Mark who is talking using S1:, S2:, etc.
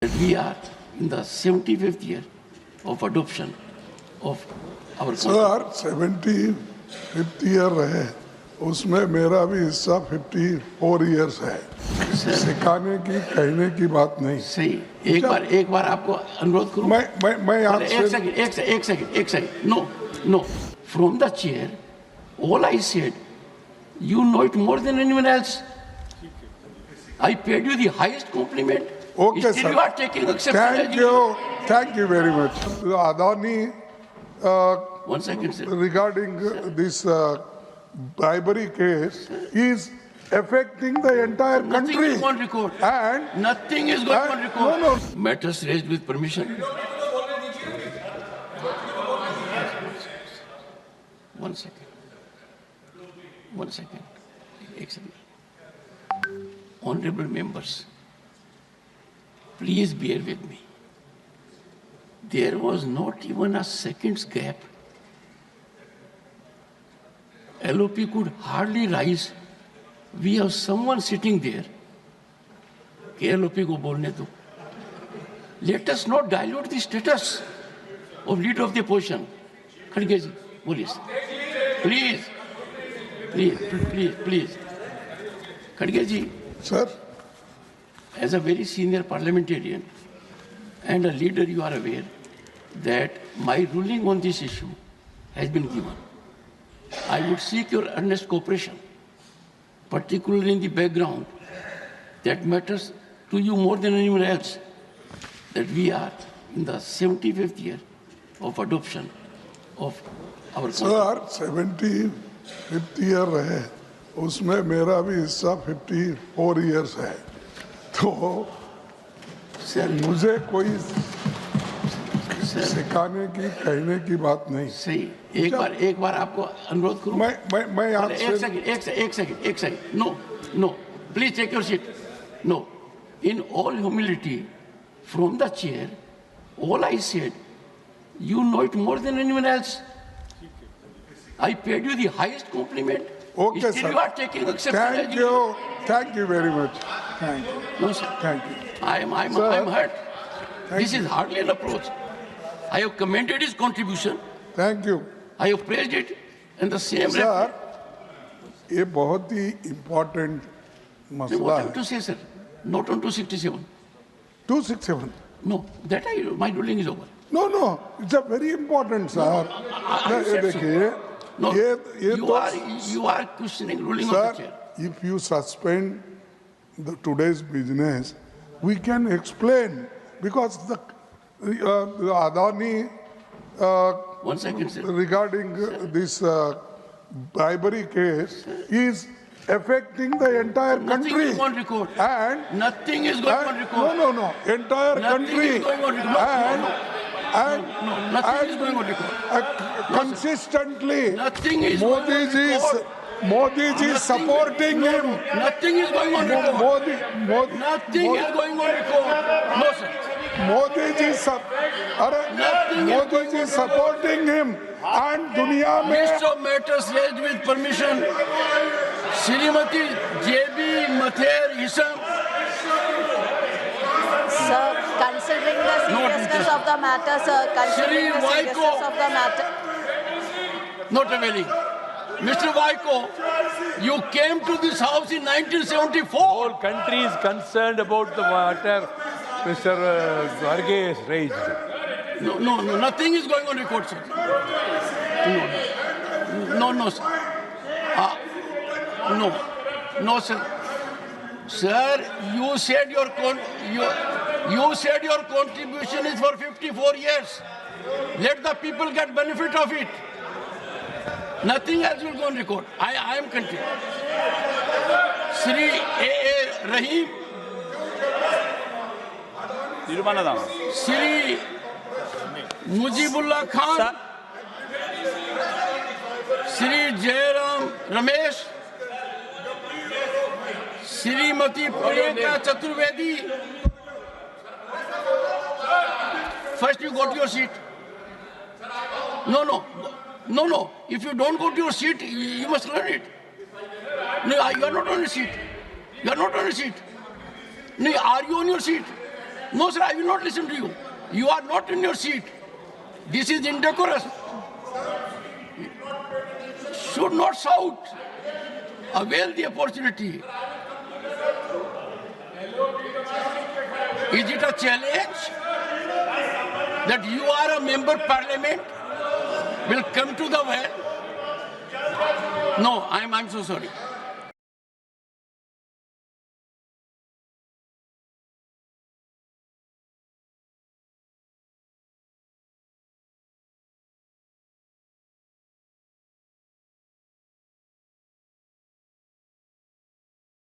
S1: We are in the 75th year of adoption of our
S2: sir 75th year है, उसमें मेरा भी हिस्सा 54 इयर्स है। सिखाने की कहने की बात नहीं।
S1: सही। एक बार आपको अनुरोध करूं।
S2: मैं यहाँ
S1: एक second. No. From the chair, all I said, you know it more than anyone else. I paid you the highest compliment.
S2: Okay,
S1: Still
S2: sir.
S1: you are taking exception.
S2: Thank you very much. Adani,
S1: 1 second, sir.
S2: regarding this bribery case is affecting the entire
S1: Nothing
S2: country.
S1: is on record.
S2: And
S1: Nothing is going on record.
S2: No.
S1: Matters raised with permission. 1 second. 1 second. Honorable members, please bear with me. There was not even a second's gap. LOP could hardly rise. We have someone sitting there. LOP को बोलने दो. Let us not dilute the status of leader of the opposition. खड़गे जी, बोलिए. Please. खड़गे जी.
S2: Sir.
S1: As a very senior parliamentarian and a leader, you are aware that my ruling on this issue has been given. I would seek your earnest cooperation, particularly in the background that matters to you more than anyone else, that we are in the 75th year of adoption of our
S2: Sir, 75th year है, उसमें मेरा भी हिस्सा 54 years है। तो
S1: sir
S2: मुझे कोई सिखाने की कहने की बात नहीं।
S1: सही। एक बार आपको अनुरोध करूं।
S2: मैं यहाँ
S1: एक second. No. Please take your seat. No. In all humility, from the chair, all I said, you know it more than anyone else. I paid you the highest compliment.
S2: Okay,
S1: Still
S2: sir.
S1: you are taking exception.
S2: Thank you very much. Thank you.
S1: No, sir.
S2: Thank you.
S1: I'm hurt. This is hardly an approach. I have commended his contribution.
S2: Thank you.
S1: I have praised it in the same way.
S2: Sir, ये बहुत ही important मसला
S1: What I
S2: है।
S1: have to say, sir? Not on 267.
S2: 267.
S1: No, my ruling is over.
S2: No, it's a very important, sir. ये देखिए,
S1: No,
S2: ये
S1: you are questioning ruling of the
S2: Sir,
S1: chair.
S2: if you suspend today's business, we can explain because the Adani
S1: 1 second, sir.
S2: regarding this bribery case is affecting the entire
S1: Nothing
S2: country.
S1: is on record.
S2: And
S1: Nothing is going on record.
S2: No, entire
S1: Nothing
S2: country.
S1: is going on record. Nothing is going on record.
S2: Consistently,
S1: Nothing is going on record.
S2: Modi ji is supporting him.
S1: Nothing is going on record. Nothing is going on record. No, sir.
S2: Modi ji is supporting him. And दुनिया में
S1: List of matters raised with permission. Srimati J.B. Mather Isam.
S3: Sir, considering the seriousness of the matter, sir, considering the seriousness of the matter.
S1: Not availing. Mr. Vaiko, you came to this house in 1974.
S4: Whole country is concerned about the matter Mr. Varghese has raised.
S1: No, nothing is going on record, sir. No, sir. No, sir. Sir, you said your contribution is for 54 years. Let the people get benefit of it. Nothing else will go on record. I am continuing. Sri A.A. Rahim. Sri Mujibullah Khan. Sri Jairam Ramesh. Srimati Priyanka Chaturvedi. First you go to your seat. No. If you don't go to your seat, you must learn it. No, you are not on your seat. No, are you on your seat? No, sir, I will not listen to you. You are not in your seat. This is indecorous. Should not shout. Avail the opportunity. Is it a challenge that you are a member of parliament will come to the well? No, I'm so sorry.